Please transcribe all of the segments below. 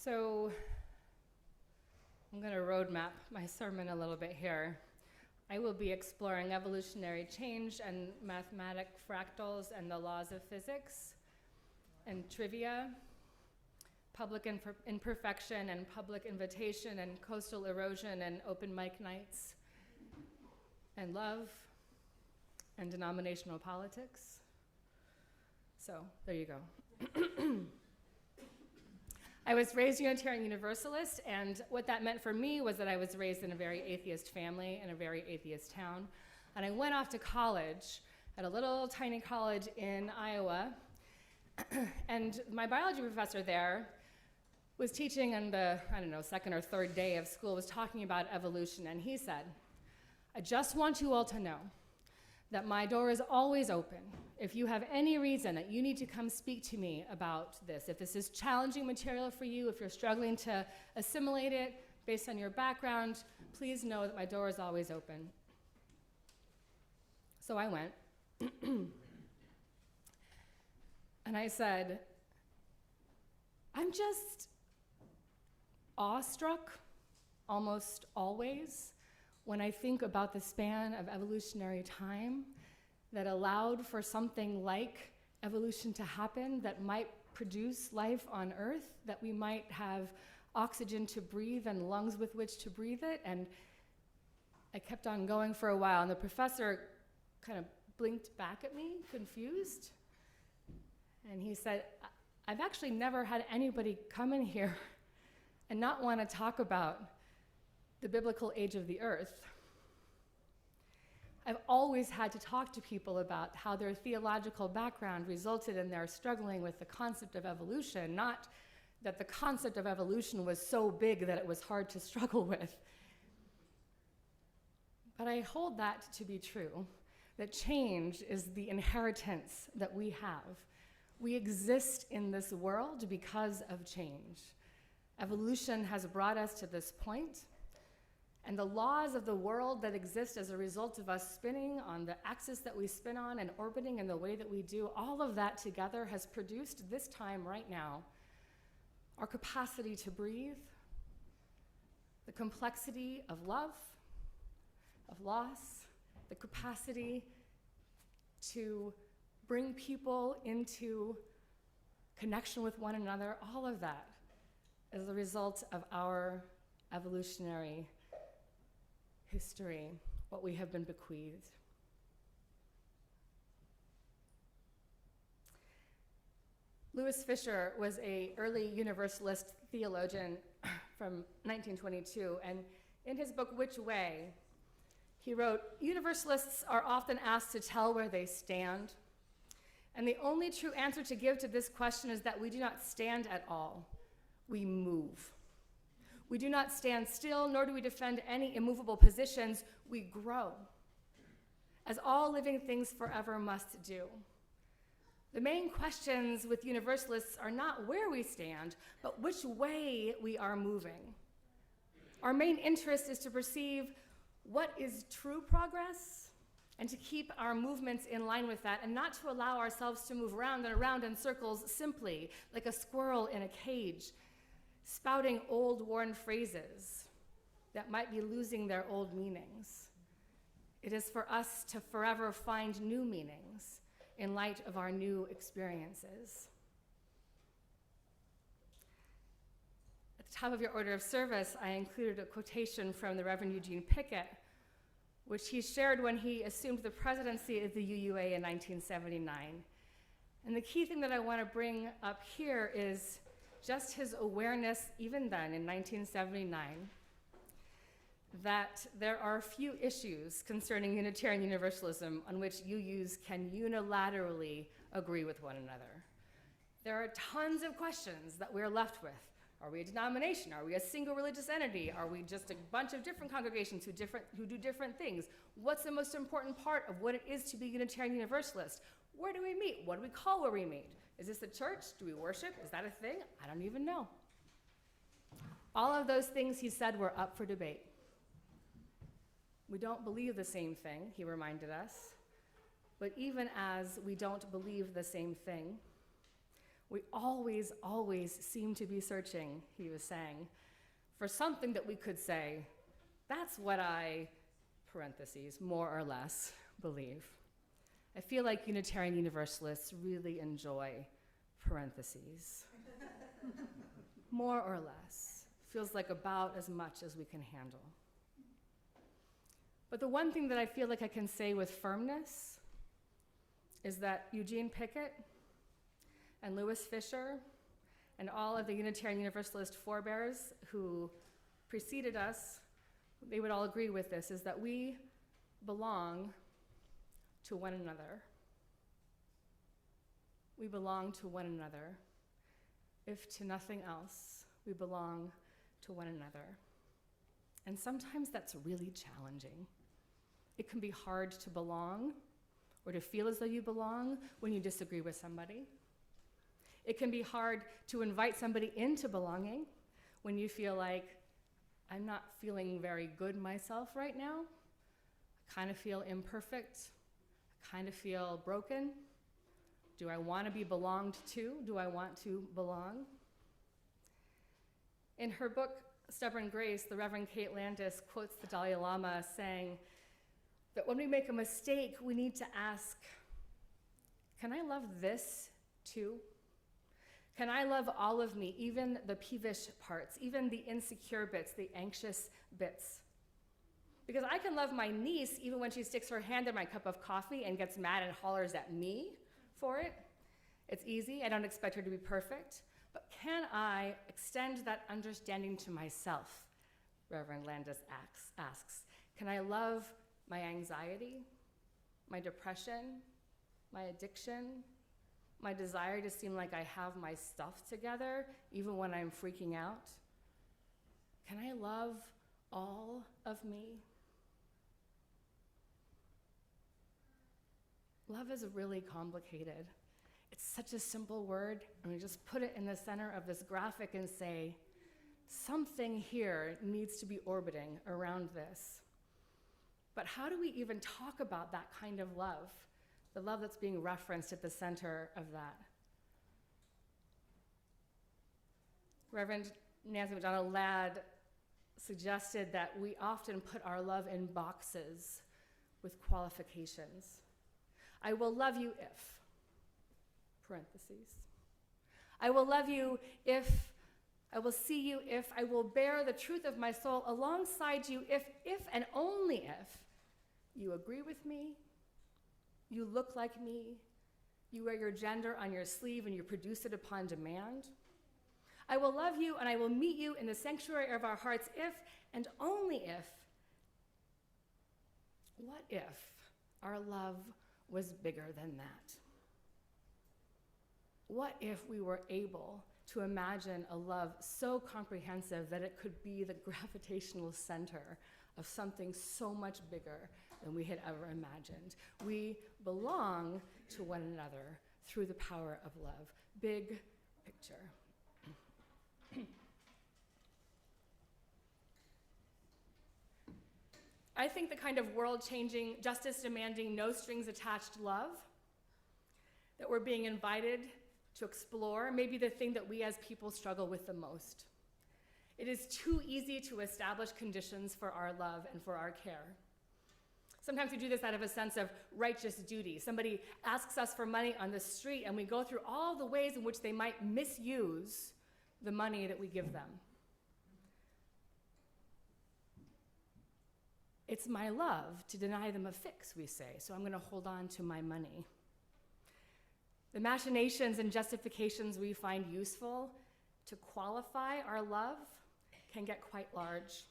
So I'm going to roadmap my sermon a little bit here. I will be exploring evolutionary change and mathematic fractals and the laws of physics and trivia, public imperfection and public invitation and coastal erosion and open mic nights and love and denominational politics. So there you go. I was raised Unitarian Universalist, and what that meant for me was that I was raised in a very atheist family in a very atheist town. And I went off to college at a little tiny college in Iowa, and my biology professor there was teaching on the, second or third day of school, was talking about evolution, and he said, "I just want you all to know that my door is always open. If you have any reason that you need to come speak to me about this, if this is challenging material for you, if you're struggling to assimilate it based on your background, please know that my door is always open." So I went, and I said, "I'm just awestruck almost always when I think about the span of evolutionary time that allowed for something like evolution to happen that might produce life on Earth, that we might have oxygen to breathe and lungs with which to breathe it." And I kept on going for a while, and the professor kind of blinked back at me, confused. And he said, "I've actually never had anybody come in here and not want to talk about the biblical age of the earth. I've always had to talk to people about how their theological background resulted in their struggling with the concept of evolution, not that the concept of evolution was so big that it was hard to struggle with." But I hold that to be true, that change is the inheritance that we have. We exist in this world because of change. Evolution has brought us to this point. And the laws of the world that exist as a result of us spinning on the axis that we spin on and orbiting in the way that we do, all of that together has produced this time right now our capacity to breathe, the complexity of love, of loss, the capacity to bring people into connection with one another. All of that is a result of our evolutionary history, what we have been bequeathed. Louis Fisher was an early Universalist theologian from 1922, and in his book, Which Way, he wrote, "Universalists are often asked to tell where they stand, and the only true answer to give to this question is that we do not stand at all, we move. We do not stand still, nor do we defend any immovable positions. We grow, as all living things forever must do. The main questions with Universalists are not where we stand, but which way we are moving. Our main interest is to perceive what is true progress and to keep our movements in line with that, and not to allow ourselves to move around and around in circles simply like a squirrel in a cage, spouting old worn phrases that might be losing their old meanings. It is for us to forever find new meanings in light of our new experiences." At the top of your order of service, I included a quotation from the Reverend Eugene Pickett, which he shared when he assumed the presidency of the UUA in 1979. And the key thing that I want to bring up here is just his awareness, even then in 1979, that there are few issues concerning Unitarian Universalism on which UUs can unilaterally agree with one another. There are tons of questions that we're left with. Are we a denomination? Are we a single religious entity? Are we just a bunch of different congregations who do different things? What's the most important part of what it is to be Unitarian Universalist? Where do we meet? What do we call where we meet? Is this a church? Do we worship? Is that a thing? I don't even know. All of those things, he said, were up for debate. We don't believe the same thing, he reminded us. But even as we don't believe the same thing, We always, always seem to be searching, he was saying, for something that we could say, that's what I, parentheses, more or less, believe. I feel like Unitarian Universalists really enjoy parentheses. More or less. Feels like about as much as we can handle. But the one thing that I feel like I can say with firmness is that Eugene Pickett and Louis Fisher and all of the Unitarian Universalist forebears who preceded us, they would all agree with this, is that we belong to one another. We belong to one another. If to nothing else, we belong to one another. And sometimes that's really challenging. It can be hard to belong or to feel as though you belong when you disagree with somebody. It can be hard to invite somebody into belonging when you feel like, I'm not feeling very good myself right now. I kind of feel imperfect. I kind of feel broken. Do I want to be belonged to? Do I want to belong? In her book, Stubborn Grace, the Reverend Kate Landis quotes the Dalai Lama saying that when we make a mistake, we need to ask, can I love this too? Can I love all of me, even the peevish parts, even the insecure bits, the anxious bits? Because I can love my niece even when she sticks her hand in my cup of coffee and gets mad and hollers at me for it. It's easy, I don't expect her to be perfect. But can I extend that understanding to myself? Reverend Landis asks. Can I love my anxiety, my depression, my addiction, my desire to seem like I have my stuff together, even when I'm freaking out? Can I love all of me? Love is really complicated. It's such a simple word, and we just put it in the center of this graphic and say, something here needs to be orbiting around this. But how do we even talk about that kind of love? The love that's being referenced at the center of that. Reverend Nancy MacDonald Ladd suggested that we often put our love in boxes with qualifications. I will love you if, parentheses. I will love you if, I will see you if, I will bear the truth of my soul alongside you if and only if you agree with me, you look like me, you wear your gender on your sleeve and you produce it upon demand. I will love you and I will meet you in the sanctuary of our hearts if and only if. What if our love was bigger than that? What if we were able to imagine a love so comprehensive that it could be the gravitational center of something so much bigger than we had ever imagined? We belong to one another through the power of love. Big picture. I think the kind of world-changing, justice-demanding, no-strings-attached love that we're being invited to explore may be the thing that we as people struggle with the most. It is too easy to establish conditions for our love and for our care. Sometimes we do this out of a sense of righteous duty. Somebody asks us for money on the street, and we go through all the ways in which they might misuse the money that we give them. It's my love to deny them a fix, we say, so I'm going to hold on to my money. The machinations and justifications we find useful to qualify our love can get quite large.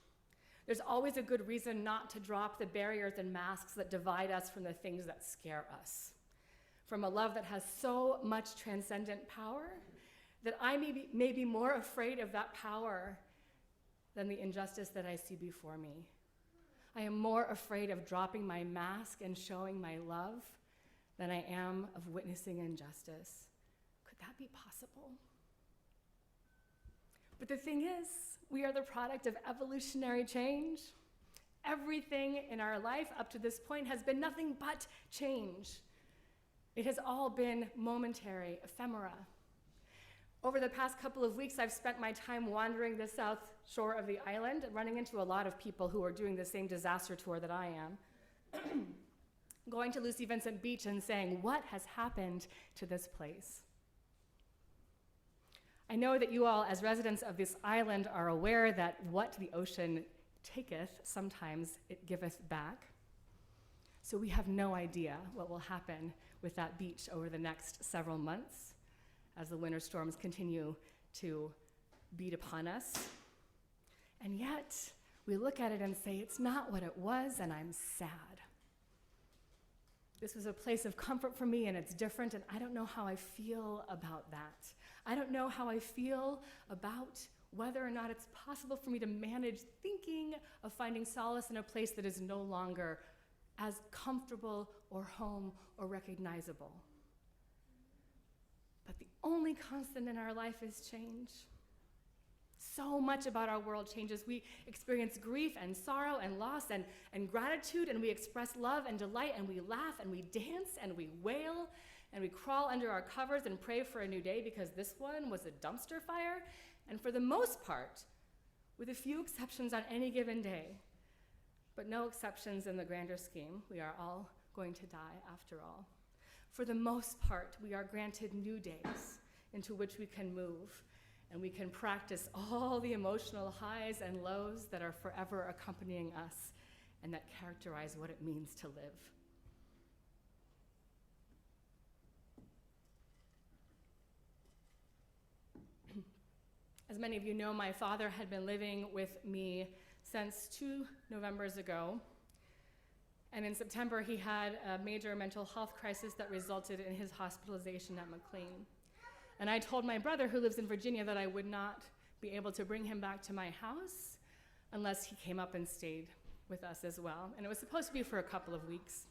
There's always a good reason not to drop the barriers and masks that divide us from the things that scare us. From a love that has so much transcendent power that I may be more afraid of that power than the injustice that I see before me. I am more afraid of dropping my mask and showing my love than I am of witnessing injustice. Could that be possible? But the thing is, we are the product of evolutionary change. Everything in our life up to this point has been nothing but change. It has all been momentary, ephemera. Over the past couple of weeks, I've spent my time wandering the south shore of the island, running into a lot of people who are doing the same disaster tour that I am. Going to Lucy Vincent Beach and saying, what has happened to this place? I know that you all, as residents of this island, are aware that what the ocean taketh, sometimes it giveth back. So we have no idea what will happen with that beach over the next several months as the winter storms continue to beat upon us. And yet, we look at it and say, it's not what it was, and I'm sad. This was a place of comfort for me, and it's different, and I don't know how I feel about that. I don't know how I feel about whether or not it's possible for me to manage thinking of finding solace in a place that is no longer as comfortable or home or recognizable. But the only constant in our life is change. So much about our world changes. We experience grief and sorrow and loss and gratitude, and we express love and delight, and we laugh and we dance and we wail and we crawl under our covers and pray for a new day because this one was a dumpster fire. And for the most part, with a few exceptions on any given day, but no exceptions in the grander scheme, we are all going to die after all. For the most part, we are granted new days into which we can move, and we can practice all the emotional highs and lows that are forever accompanying us and that characterize what it means to live. As many of you know, my father had been living with me since 2 Novembers ago. And in September, he had a major mental health crisis that resulted in his hospitalization at McLean. And I told my brother, who lives in Virginia, that I would not be able to bring him back to my house unless he came up and stayed with us as well. And it was supposed to be for a couple of weeks.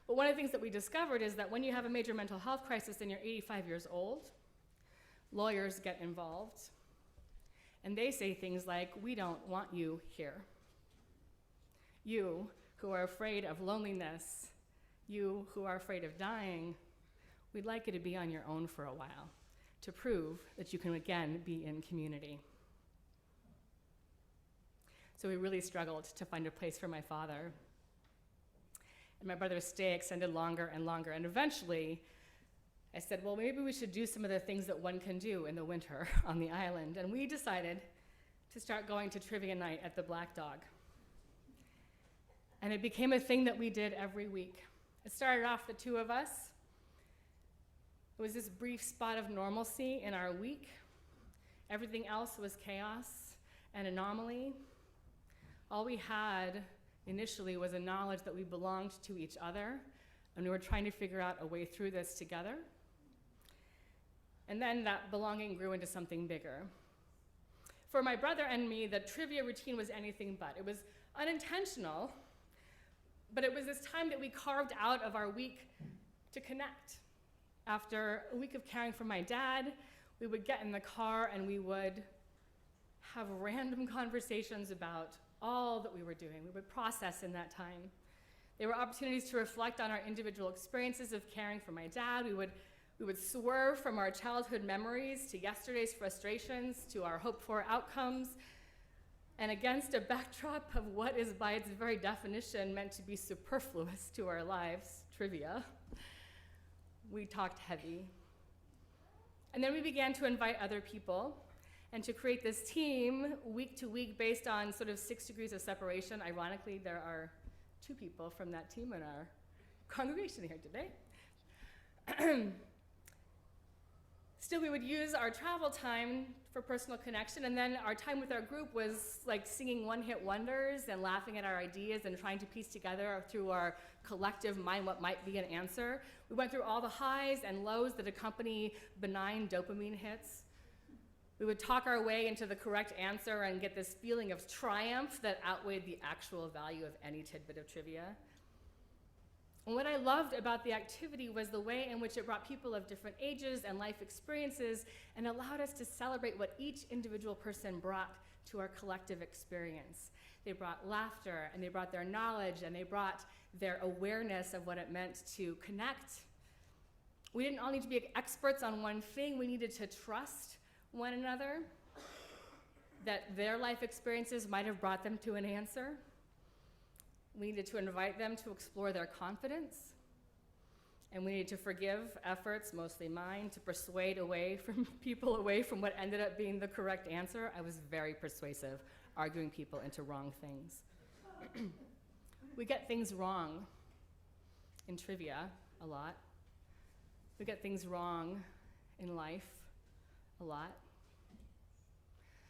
But one of the things that we discovered is that when you have a major mental health crisis and you're 85 years old, lawyers get involved. And they say things like, we don't want you here. You who are afraid of loneliness, you who are afraid of dying, we'd like you to be on your own for a while to prove that you can again be in community. So we really struggled to find a place for my father. And my brother's stay extended longer and longer. And eventually, I said, well, maybe we should do some of the things that one can do in the winter on the island. And we decided to start going to trivia night at the Black Dog. And it became a thing that we did every week. It started off the two of us. It was this brief spot of normalcy in our week. Everything else was chaos and anomaly. All we had initially was a knowledge that we belonged to each other, and we were trying to figure out a way through this together. And then that belonging grew into something bigger. For my brother and me, the trivia routine was anything but. It was unintentional, but it was this time that we carved out of our week to connect. After a week of caring for my dad, we would get in the car and we would have random conversations about all that we were doing. We would process in that time. There were opportunities to reflect on our individual experiences of caring for my dad. We would swerve from our childhood memories to yesterday's frustrations to our hoped-for outcomes, and against a backdrop of what is by its very definition meant to be superfluous to our lives, trivia, we talked heavy. And then we began to invite other people and to create this team week to week based on sort of 6 degrees of separation. Ironically, there are 2 people from that team in our congregation here today. Still, we would use our travel time for personal connection, and then our time with our group was like singing one-hit wonders and laughing at our ideas and trying to piece together through our collective mind what might be an answer. We went through all the highs and lows that accompany benign dopamine hits. We would talk our way into the correct answer and get this feeling of triumph that outweighed the actual value of any tidbit of trivia. And what I loved about the activity was the way in which it brought people of different ages and life experiences and allowed us to celebrate what each individual person brought to our collective experience. They brought laughter, and they brought their knowledge, and they brought their awareness of what it meant to connect We didn't all need to be experts on one thing. We needed to trust one another, that their life experiences might have brought them to an answer. We needed to invite them to explore their confidence. And we needed to forgive efforts, mostly mine, to persuade people away from what ended up being the correct answer. I was very persuasive, arguing people into wrong things. We get things wrong in trivia a lot. We get things wrong in life a lot.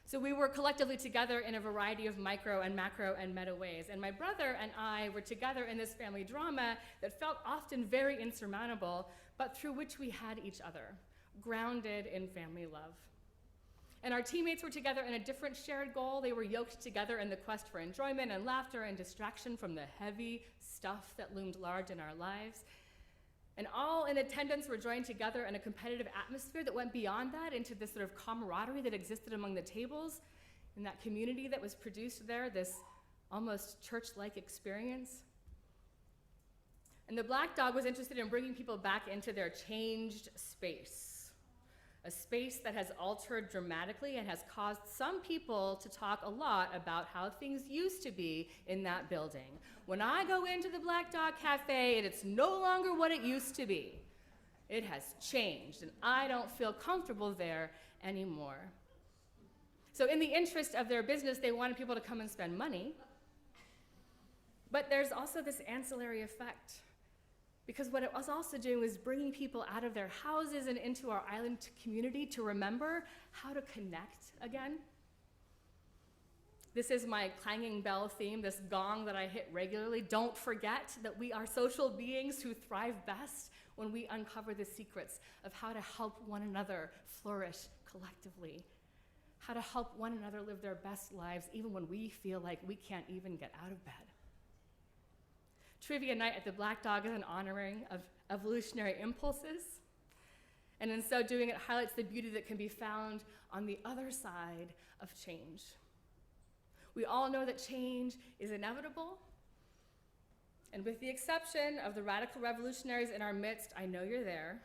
So we were collectively together in a variety of micro and macro and meta ways. And my brother and I were together in this family drama that felt often very insurmountable, but through which we had each other, grounded in family love. And our teammates were together in a different shared goal. They were yoked together in the quest for enjoyment and laughter and distraction from the heavy stuff that loomed large in our lives. And all in attendance were joined together in a competitive atmosphere that went beyond that into this sort of camaraderie that existed among the tables, and that community that was produced there, this almost church-like experience. And the Black Dog was interested in bringing people back into their changed space, a space that has altered dramatically and has caused some people to talk a lot about how things used to be in that building. When I go into the Black Dog Cafe, it's no longer what it used to be. It has changed, and I don't feel comfortable there anymore. So in the interest of their business, they wanted people to come and spend money. But there's also this ancillary effect, because what it was also doing was bringing people out of their houses and into our island community to remember how to connect again. This is my clanging bell theme, this gong that I hit regularly. Don't forget that we are social beings who thrive best when we uncover the secrets of how to help one another flourish collectively, how to help one another live their best lives even when we feel like we can't even get out of bed. Trivia night at the Black Dog is an honoring of evolutionary impulses, and in so doing, it highlights the beauty that can be found on the other side of change. We all know that change is inevitable, and with the exception of the radical revolutionaries in our midst, I know you're there,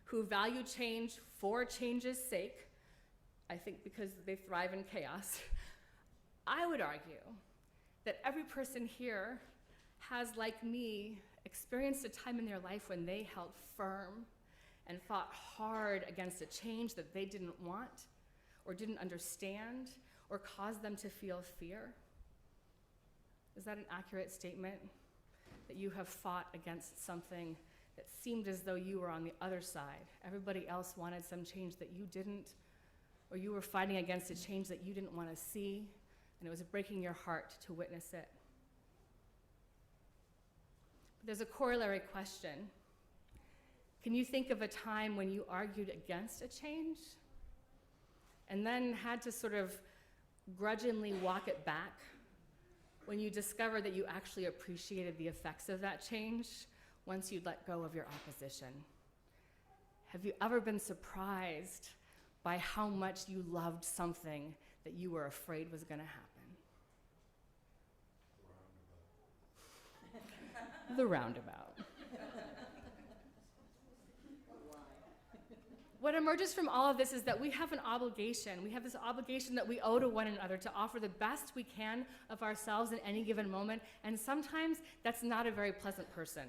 who value change for change's sake, I think because they thrive in chaos, I would argue that every person here has, like me, experienced a time in their life when they held firm and fought hard against a change that they didn't want or didn't understand or caused them to feel fear. Is that an accurate statement? That you have fought against something that seemed as though you were on the other side. Everybody else wanted some change that you didn't, or you were fighting against a change that you didn't want to see, and it was breaking your heart to witness it. But there's a corollary question. Can you think of a time when you argued against a change and then had to sort of grudgingly walk it back when you discovered that you actually appreciated the effects of that change once you'd let go of your opposition? Have you ever been surprised by how much you loved something that you were afraid was going to happen? The roundabout. What emerges from all of this is that we have an obligation. We have this obligation that we owe to one another to offer the best we can of ourselves in any given moment, and sometimes that's not a very pleasant person.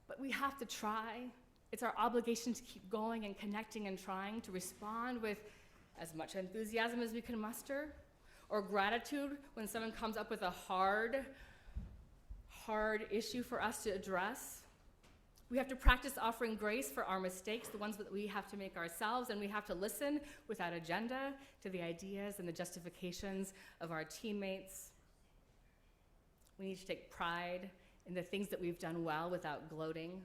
But we have to try. It's our obligation to keep going and connecting and trying to respond with as much enthusiasm as we can muster, or gratitude when someone comes up with a hard issue for us to address. We have to practice offering grace for our mistakes, the ones that we have to make ourselves, and we have to listen without agenda to the ideas and the justifications of our teammates. We need to take pride in the things that we've done well without gloating,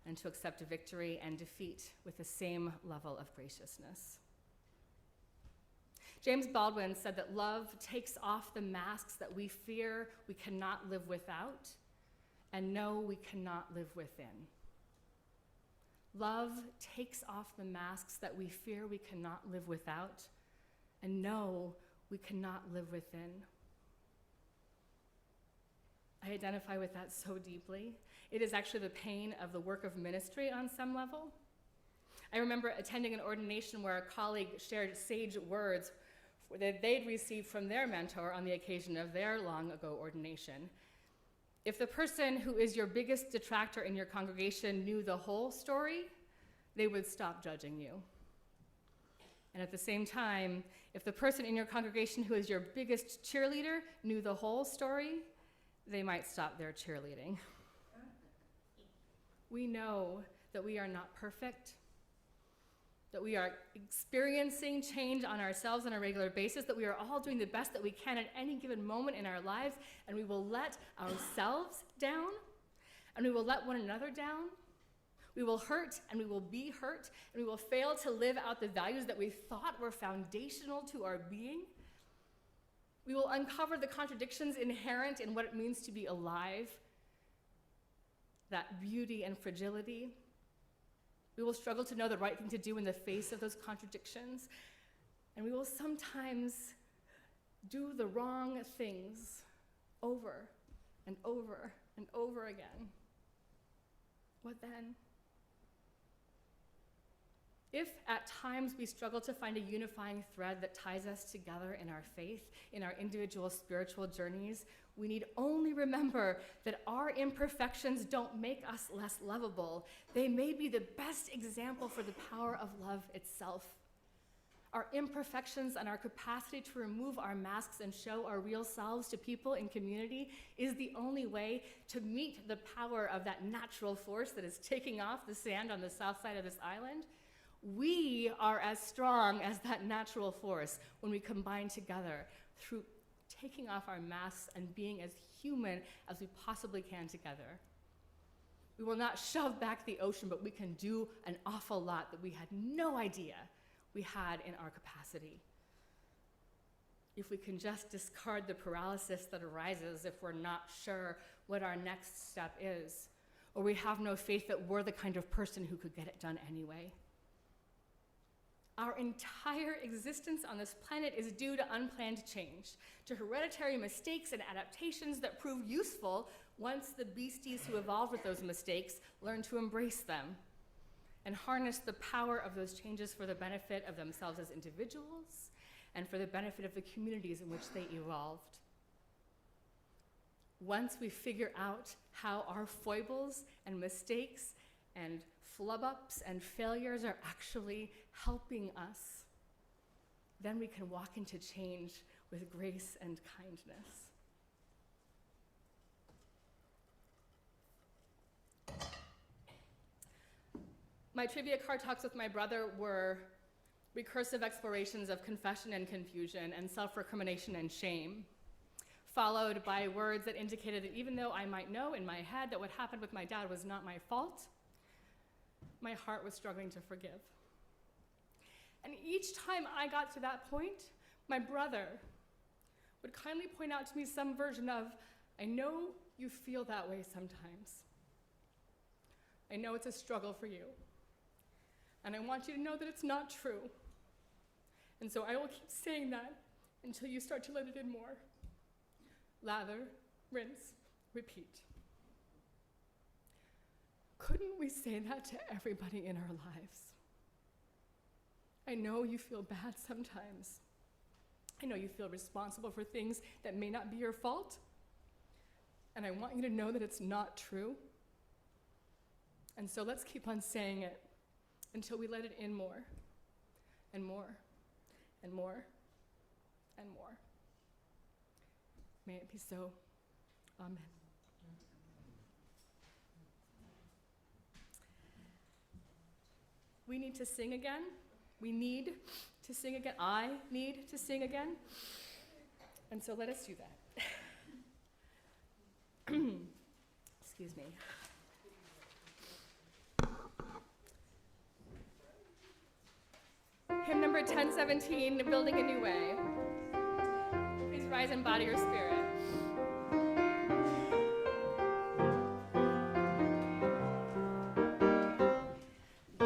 and to accept victory and defeat with the same level of graciousness. James Baldwin said that love takes off the masks that we fear we cannot live without and know we cannot live within. Love takes off the masks that we fear we cannot live without and know we cannot live within. I identify with that so deeply. It is actually the pain of the work of ministry on some level. I remember attending an ordination where a colleague shared sage words that they'd received from their mentor on the occasion of their long ago ordination. If the person who is your biggest detractor in your congregation knew the whole story, they would stop judging you. And at the same time, if the person in your congregation who is your biggest cheerleader knew the whole story, they might stop their cheerleading. We know that we are not perfect, that we are experiencing change on ourselves on a regular basis, that we are all doing the best that we can at any given moment in our lives, and we will let ourselves down, and we will let one another down. We will hurt, and we will be hurt, and we will fail to live out the values that we thought were foundational to our being. We will uncover the contradictions inherent in what it means to be alive, that beauty and fragility. We will struggle to know the right thing to do in the face of those contradictions, and we will sometimes do the wrong things over and over and over again. What then? If at times we struggle to find a unifying thread that ties us together in our faith, in our individual spiritual journeys, we need only remember that our imperfections don't make us less lovable. They may be the best example for the power of love itself. Our imperfections and our capacity to remove our masks and show our real selves to people in community is the only way to meet the power of that natural force that is taking off the sand on the south side of this island. We are as strong as that natural force when we combine together through taking off our masks and being as human as we possibly can together. We will not shove back the ocean, but we can do an awful lot that we had no idea we had in our capacity. If we can just discard the paralysis that arises if we're not sure what our next step is, or we have no faith that we're the kind of person who could get it done anyway. Our entire existence on this planet is due to unplanned change, to hereditary mistakes and adaptations that prove useful once the beasties who evolved with those mistakes learn to embrace them and harness the power of those changes for the benefit of themselves as individuals and for the benefit of the communities in which they evolved. Once we figure out how our foibles and mistakes and flub-ups and failures are actually helping us, then we can walk into change with grace and kindness. My trivia card talks with my brother were recursive explorations of confession and confusion and self-recrimination and shame, followed by words that indicated that even though I might know in my head that what happened with my dad was not my fault, my heart was struggling to forgive. And each time I got to that point, my brother would kindly point out to me some version of, I know you feel that way sometimes. I know it's a struggle for you. And I want you to know that it's not true. And so I will keep saying that until you start to let it in more. Lather, rinse, repeat. Couldn't we say that to everybody in our lives? I know you feel bad sometimes. I know you feel responsible for things that may not be your fault. And I want you to know that it's not true. And so let's keep on saying it until we let it in more and more and more and more. May it be so. Amen. We need to sing again. We need to sing again. I need to sing again. And so let us do that. Excuse me. Hymn number 1017, Building a New Way. Please rise and embody your spirit. We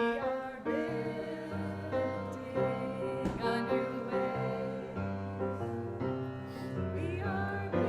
are building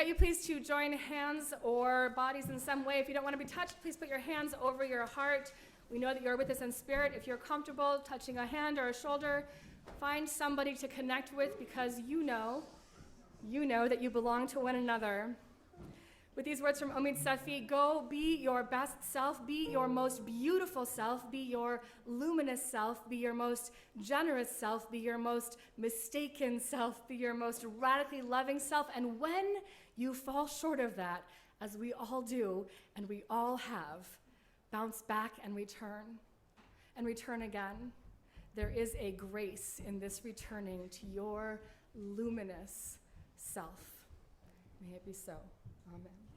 invite you please to join hands or bodies in some way. If you don't want to be touched, please put your hands over your heart. We know that you're with us in spirit. If you're comfortable touching a hand or a shoulder, find somebody to connect with, because you know that you belong to one another. With these words from Omid Safi, go be your best self, be your most beautiful self, be your luminous self, be your most generous self, be your most mistaken self, be your most radically loving self. And when you fall short of that, as we all do, and we all have, bounce back and return again. There is a grace in this returning to your luminous self. May it be so. Amen.